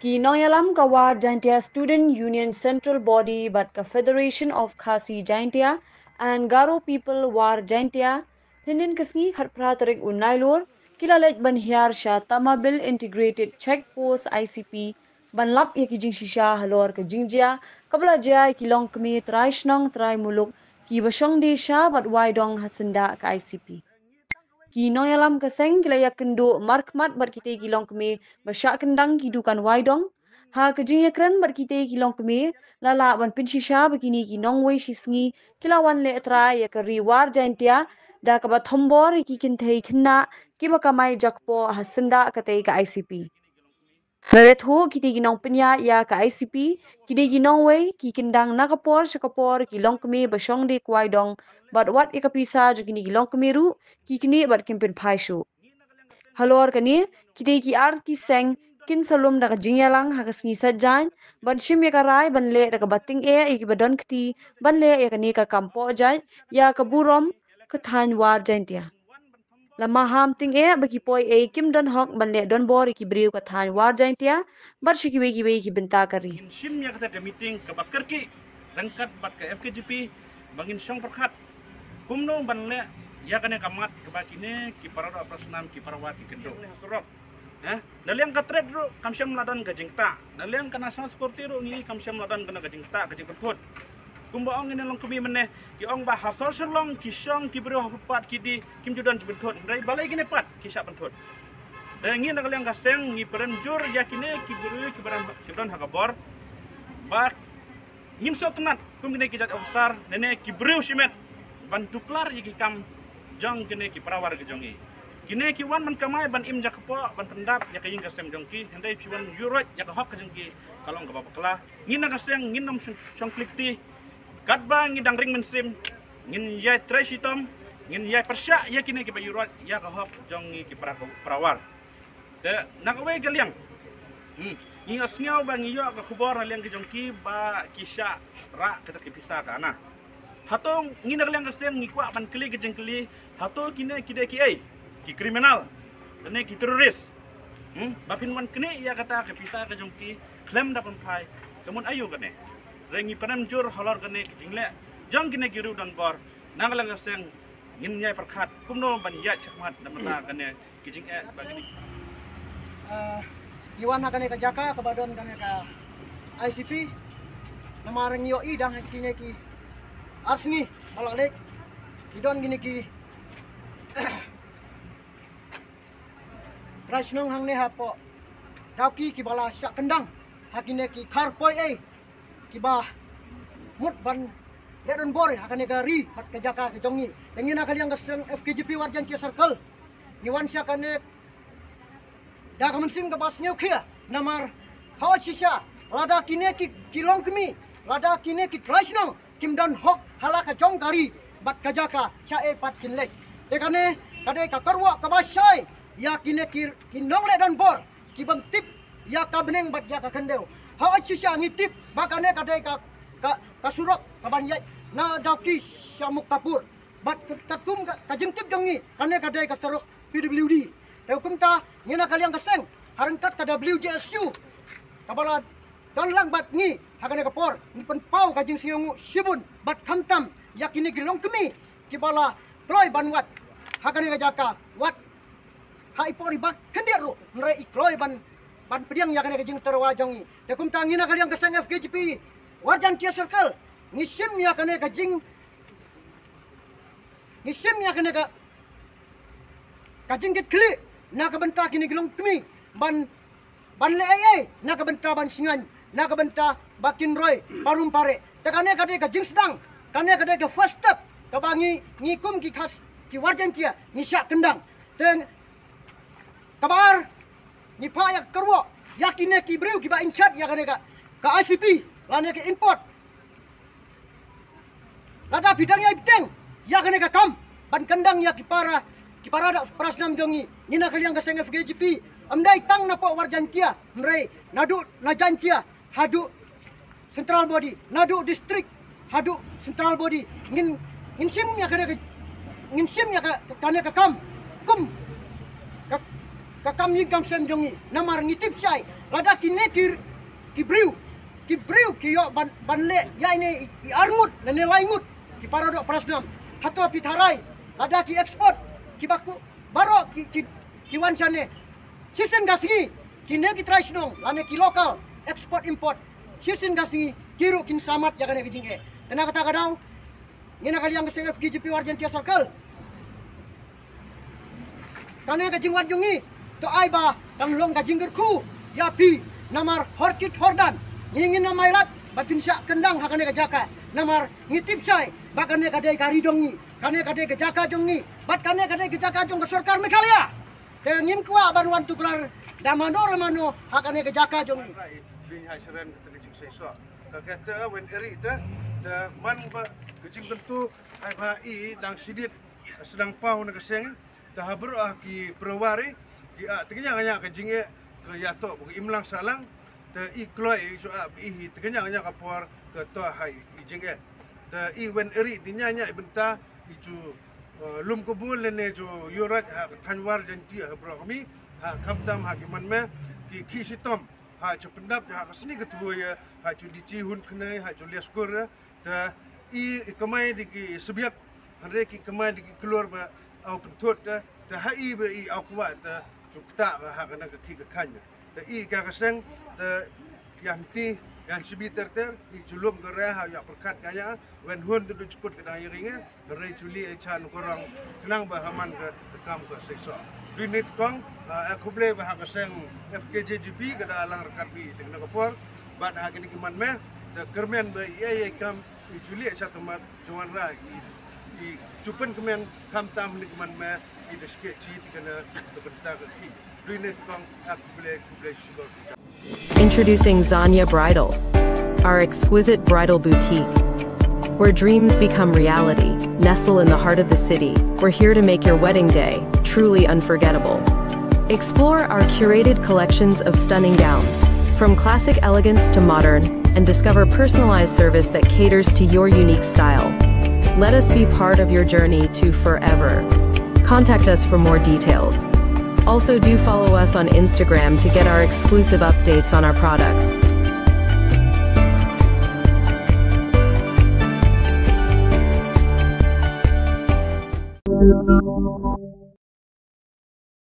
Ki Noyalam Kawar Jaintia Student Union Central Body but ka Federation of Khasi Jaintia and Garo People War Jaintia Hindin Kasni Kharpratarik Unailur Kilalet Banhiar Shah Tamabil Integrated Check Post ICP Banlap Yaki Jingshisha Halor ka Jingjia Kabla Jai Kilong Kami Traishnong Trai Muluk Ki Bashong Desha but Waidong Hasenda ka ICP. Ki Noyalam Kaseng Kilaya Kendo Markmat Barkite Kilong Kami Basyak Kendang Kidukan Waidong Ha kejinya keren berkite kilong keme lala wan pinshisha begini ki nongwei shisngi kilawan le tra ya ke riwar jaintia da ka bathombor ki kinthei khna ki bakamai jakpo hasenda katei ka ICP. Narethu kiti ginong pinya ya ka ICP kidi ginong wei ki kindang nakapor sakapor kilong keme basong de kwaidong bat wat ikapisa jugini kilong kemeru ki kini bat kimpin phaishu. Halor kani kiti ki ar ki seng kin salum daga jingyalang hakas ni sajan ban shim ya karai ban le daga bating e iki badon kti ban le ya kani ka kampo jai ya ka burom ka than war jaintia lama ham ting e bagi poi e kim don hok ban le don bor iki briu ka than war jaintia bar shiki we ki benta kari shim ya kata meeting ka bakar ki rangkat bat ka FKGP bangin syong perkhat kumno ban le ya kane kamat ke bakine ki parada prasnam ki parawat ki kendo surok naliang katret ro kamsyam ladan gajingta naliang kana sanskoti ro ngi kamsyam ladan kana gajingta gajing perput kumba ong ini long kumi meneh ki ong ba hasor serlong ki syong ki bro hapat ki di kim judan jebentut rai balai gine pat ki syak bentut ngi naliang gaseng ngi perenjur yakine ki bro ki baran hakabor ba ngin so tenat kum gine ki jat ofsar nene ki bro simet bantuklar yiki kam jong kene ki parawar ke jongi kine ki wan man kamai ban im jakpo ban pendap ya kaying kasem jongki hendai piwan yurot ya ka hok ke jongki kalong ka babakla ngina kaseng nginom syong klikti kadba ngidang ring mensim ngin yai treshitom ngin yai persya ya kine ki bayurot ya ka hok jongi ki parawar de nakawe galiang ngi asngau ba ngi yo ka khubor liang ke jongki ba kisha ra kita ki pisa kana hatong ngina kalian kasem ngikwa ban keli gejeng keli hato kine kide ki ai ki kriminal dan ki teroris bapin wan kene ya kata ke pisa ke jongki klaim da pai kemun ayu kene rengi panam jur halor kene jingle jong kine kiru dan bor nang kalian kasem ngin nyai perkhat kumno ban ya chakmat namata kene kijing bagini iwan kene ka jaka ka badon kene ka ICP namarang yo idang kine ki asni balalik idon gini ki rasnong hang ne hapo dauki ki bala syak kendang hakine ki karpoi ki ba mut ban ledon bor hakane ka ri pat ka jaka ke jongi tengina kaliang gaseng FKGP warjan ki circle niwan sya kane da kamensing ka basnya kia namar hawa shisha lada kine ki kilong kemi lada kine ki rasnong kim don hok halaka jong kari bat kajaka chae pat kinlek ekane kade ka karwa ka basai ya kine kinong le don bor ki bang tip ya ka beneng bat ya ka kendeu ha achisha ngitip bakane kade ka surok ka banjai na daki syamuk kapur bat katum ka jengtip jongi kane kade ka sarok PWD te hukum ta ngina kalian kaseng harangkat ka WJSU kabala don lang bat ngi hakane kapor ni pen pau kajing siung sibun bat kamtam yakini gilong kemi kibala kloy banwat hakane kajaka wat hai pori bak kendiru nre ikloy ban pediang yakane kajing terwajongi dekum tangina kalian kasang FKGP warjan tia circle ngisim yakane kajing ngisim yakane kajing kit kli na kabenta kini gilong kemi ban le na kabenta ban singan na kabenta bakin roy parum pare tekane kade ka jing sedang kane kade ka first step ka bangi ngikum ki khas ki warjan tia ni syak kendang ten kabar ni pa ya kerwo yakine ki breu ki ba inchat ya kane ka ICP lane ke import lada bidang ya biteng ya kane ka kam ban kendang ya ki para da prasnam jongi nina kalian ka seng FKGP amdai tang na po warjan tia mrei nadu na jantia hadu central body nadu district hadu central body ngin sim ya kane ka kam kum kakam yin kam sem jongi namar ngitip sai lada kinekir kibriu ki yo banle ya ini i armut lene laingut ki parodok prasnam hato pitharai lada ki export ki baku baro ki wansane sisen gasngi kine ki traisnong lane ki lokal export import sisen gasngi kiru kin samat ya kane kijing kena kata kadang ngina kali yang keseng FGJP Warjantia Circle kane kajing warjungi to aiba kan long kajing gerku ya pi namar horkit hordan ngingin namailat batin syak kendang hakane kajaka namar ngitip sai bakane kadai kari jongi kane kadai kajaka jongi bat kane kadai kajaka jong ke sarkar Meghalaya ngin kuwa banwan tuklar damano ramano hakane kajaka jongi bin hasiran terjung sesuatu kata wen eri ta man ba kecing tentu ai ba I dang sidit sedang pau na keseng ta habru ki perwari ki teganya kecing ke yato bu imlang salang ta I kloi so I teganya kapor ke to hai ijing ta I wen eri tinyanya ibenta itu lum kubul ne jo yurat tanwar janti habru kami kamdam hakiman me ki sitom ha pendap ha sini ketua ya ha dici hun kenai ha liaskur ta I kemai di sebiak andre ki kemai di keluar ba au pentut ta I ba I au kwa ta cukta ha kana ki kanya ta I ka keseng ta yang ti yang sibiter ter I julum gere ha ya perkat kaya wen hun tu cukut ke dai ringe re juli chan korang kenang ba haman ke kam ke sesa dunit kong aku boleh bah keseng FKJJP ke dalam rekat bi dengan kapor bad ha kini kiman meh the kermen ba ye kam juli satu mat juan ra I cupen kemen kam tam ni kiman meh I deske ci kena tebenta ke ki dunit kong aku boleh syukur. Introducing Zanya Bridal, our exquisite bridal boutique. Where dreams become reality, nestle in the heart of the city, we're here to make your wedding day truly unforgettable. Explore our curated collections of stunning gowns, from classic elegance to modern, and discover personalized service that caters to your unique style. Let us be part of your journey to forever. Contact us for more details. Also, do follow us on Instagram to get our exclusive updates on our products.